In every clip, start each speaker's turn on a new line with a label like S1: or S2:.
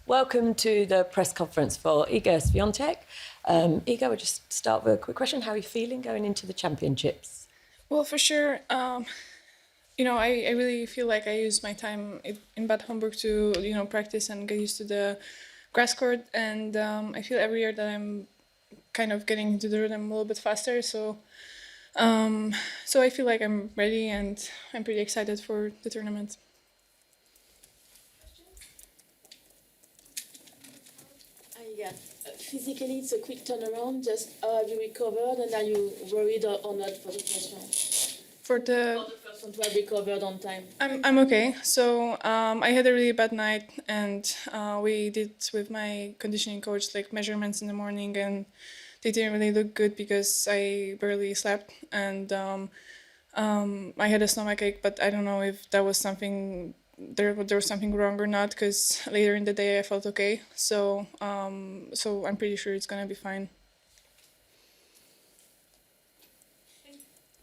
S1: Welcome to the press conference for Iga Swiatek. Iga, we'll just start with a quick question. How are you feeling going into the championships?
S2: Well, for sure, I really feel like I use my time in Bad Homburg to, practice and get used to the grass court. And I feel every year that I'm kind of getting into the rhythm a little bit faster. So I feel like I'm ready and I'm pretty excited for the tournament.
S3: Yeah, physically it's a quick turnaround. Just how have you recovered, and are you worried or not for the first round?
S2: For the
S3: first one to have recovered on time.
S2: I'm okay. So I had a really bad night, and we did with my conditioning coach like measurements in the morning, and they didn't really look good because I barely slept, and I had a stomachache, but I don't know if that was something there was something wrong or not, because later in the day I felt okay. So I'm pretty sure it's gonna be fine.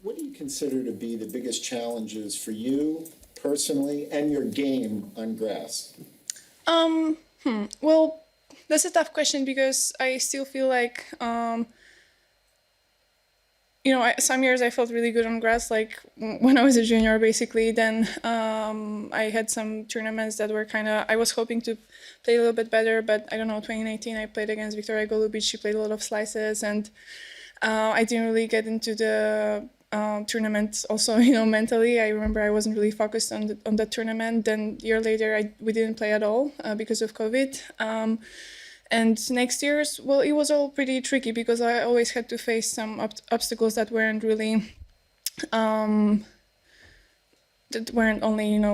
S4: What do you consider to be the biggest challenges for you personally and your game on grass?
S2: Well, that's a tough question because I still feel like some years I felt really good on grass, like when I was a junior, basically. Then I had some tournaments that were I was hoping to play a little bit better, but I don't know, 2019 I played against Victoria Golubic. She played a lot of slices, and I didn't really get into the tournament also, mentally. I remember I wasn't really focused on that tournament. Then a year later, we didn't play at all because of COVID. And next year's, well, it was all pretty tricky because I always had to face some obstacles that weren't really, only,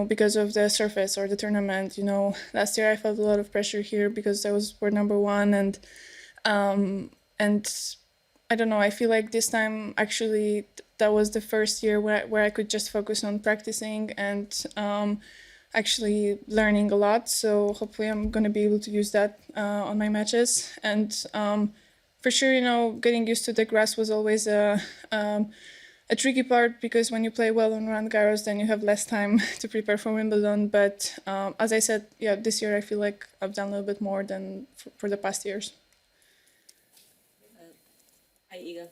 S2: because of the surface or the tournament. Last year I felt a lot of pressure here because we're number one, and I don't know, I feel like this time actually that was the first year where I could just focus on practicing and actually learning a lot. So hopefully I'm going to be able to use that on my matches. And for sure, getting used to the grass was always a tricky part, because when you play well on Roland Garros, then you have less time to prepare for Wimbledon. But as I said, yeah, this year I feel like I've done a little bit more than for the past years.
S5: Hi, Iga.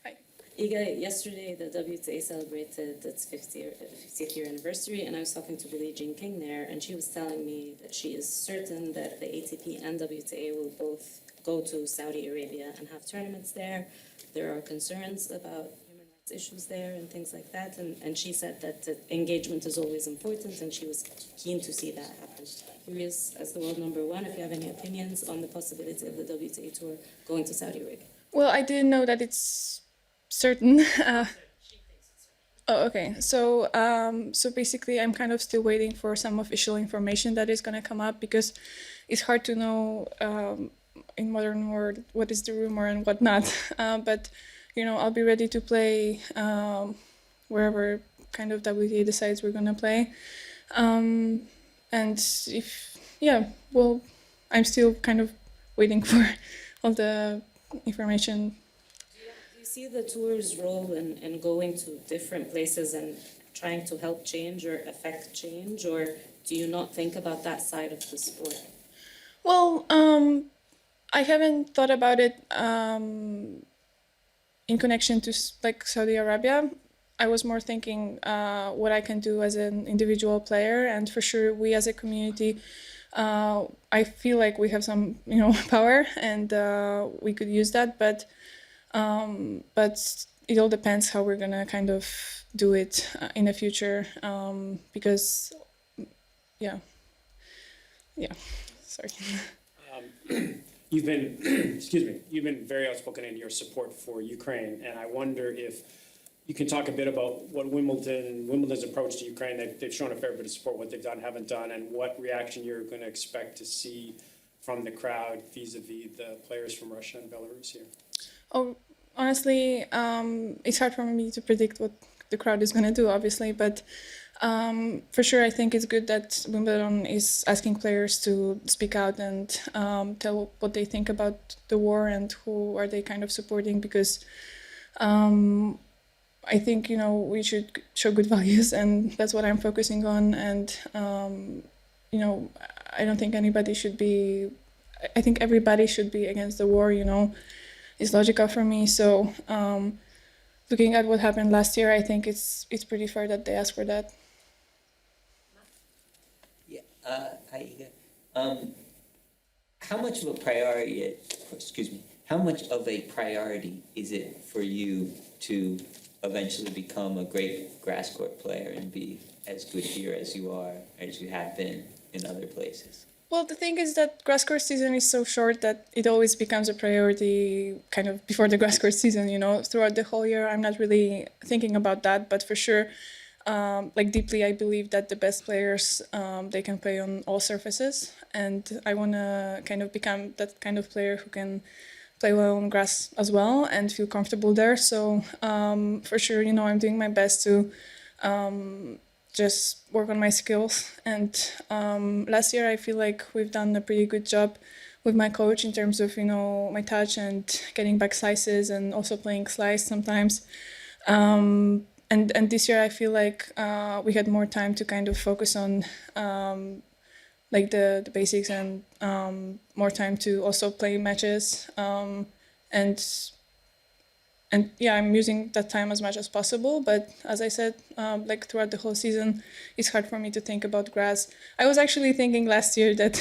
S2: Hi.
S5: Iga, yesterday the WTA celebrated its 50th year anniversary, and I was talking to Billie Jean King there, and she was telling me that she is certain that the ATP and WTA will both go to Saudi Arabia and have tournaments there. There are concerns about human rights issues there and things like that, and she said that engagement is always important, and she was keen to see that happen. Curious, as the world number one, if you have any opinions on the possibility of the WTA tour going to Saudi Arabia.
S2: Well, I didn't know that it's certain. Oh, okay. So basically, I'm kind of still waiting for some official information that is going to come up, because it's hard to know in modern world what is the rumor and what not. But I'll be ready to play wherever kind of WTA decides we're going to play. And I'm still kind of waiting for all the information.
S5: Do you see the tour's role in going to different places and trying to help change or affect change, or do you not think about that side of the sport?
S2: Well, I haven't thought about it in connection to like Saudi Arabia. I was more thinking what I can do as an individual player, and for sure we as a community, I feel like we have some, power, and we could use that. But it all depends how we're gonna kind of do it in the future, because, sorry.
S6: You've been, you've been very outspoken in your support for Ukraine, and I wonder if you can talk a bit about what Wimbledon's approach to Ukraine. They've shown a fair bit of support, what they've done, haven't done, and what reaction you're going to expect to see from the crowd vis-a-vis the players from Russia and Belarus here.
S2: Oh, honestly, it's hard for me to predict what the crowd is going to do, obviously, but for sure I think it's good that Wimbledon is asking players to speak out and tell what they think about the war and who are they kind of supporting, because I think, we should show good values, and that's what I'm focusing on. And, I don't think anybody should be. I think everybody should be against the war. It's logical for me. So looking at what happened last year, I think it's pretty fair that they ask for that.
S7: Yeah, hi, Iga. How much of a priority, how much of a priority is it for you to eventually become a great grass court player and be as good here as you are, as you have been in other places?
S2: Well, the thing is that grass court season is so short that it always becomes a priority kind of before the grass court season, Throughout the whole year, I'm not really thinking about that, but for sure, deeply, I believe that the best players, they can play on all surfaces, and I want to kind of become that kind of player who can play well on grass as well and feel comfortable there. So for sure, I'm doing my best to just work on my skills. And last year, I feel like we've done a pretty good job with my coach in terms of, my touch and getting back slices and also playing slice sometimes. And this year, I feel like we had more time to kind of focus on the basics and more time to also play matches. And yeah, I'm using that time as much as possible. But as I said, throughout the whole season, it's hard for me to think about grass. I was actually thinking last year that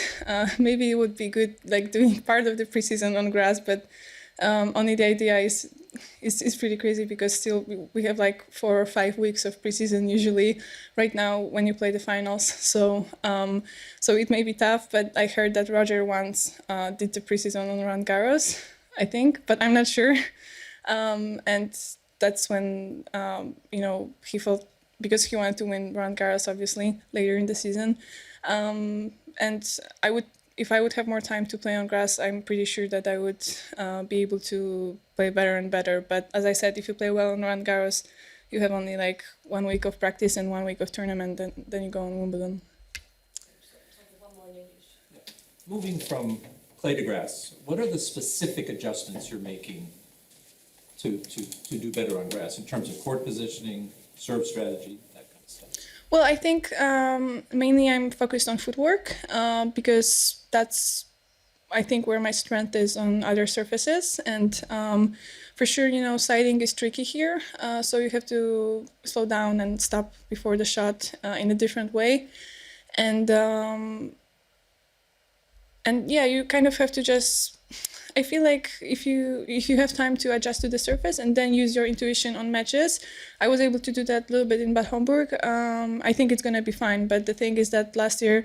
S2: maybe it would be good, doing part of the preseason on grass. But only the idea is pretty crazy because still we have 4 or 5 weeks of preseason usually right now when you play the finals. So it may be tough. But I heard that Roger once did the preseason on Roland Garros, I think, but I'm not sure. And that's when, he felt, because he wanted to win Roland Garros, obviously, later in the season. And if I would have more time to play on grass, I'm pretty sure that I would be able to play better and better. But as I said, if you play well on Roland Garros, you have only 1 week of practice and 1 week of tournament, then you go on Wimbledon.
S8: Moving from clay to grass, what are the specific adjustments you're making to do better on grass in terms of court positioning, serve strategy, that kind of stuff?
S2: Well, I think mainly I'm focused on footwork because that's, I think, where my strength is on other surfaces. And for sure, siding is tricky here. So you have to slow down and stop before the shot in a different way. And yeah, you kind of have to just, I feel like if you have time to adjust to the surface and then use your intuition on matches, I was able to do that a little bit in Bad Homburg. I think it's going to be fine. But the thing is that last year,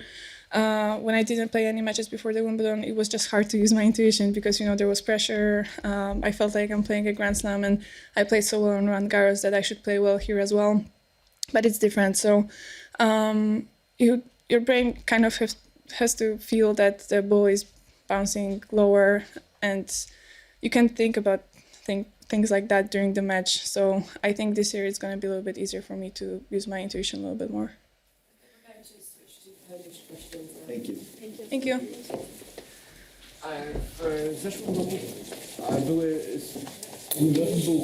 S2: when I didn't play any matches before the Wimbledon, it was just hard to use my intuition because, there was pressure. I felt like I'm playing a Grand Slam and I played so well on Roland Garros that I should play well here as well. But it's different. So your brain kind of has to feel that the ball is bouncing lower, and you can think about things like that during the match. So I think this year it's going to be a little bit easier for me to use my intuition a little bit more.
S1: We're going to switch to Polish questions.
S4: Thank you.
S2: Thank you.
S9: W zeszłym roku były Wimbledon był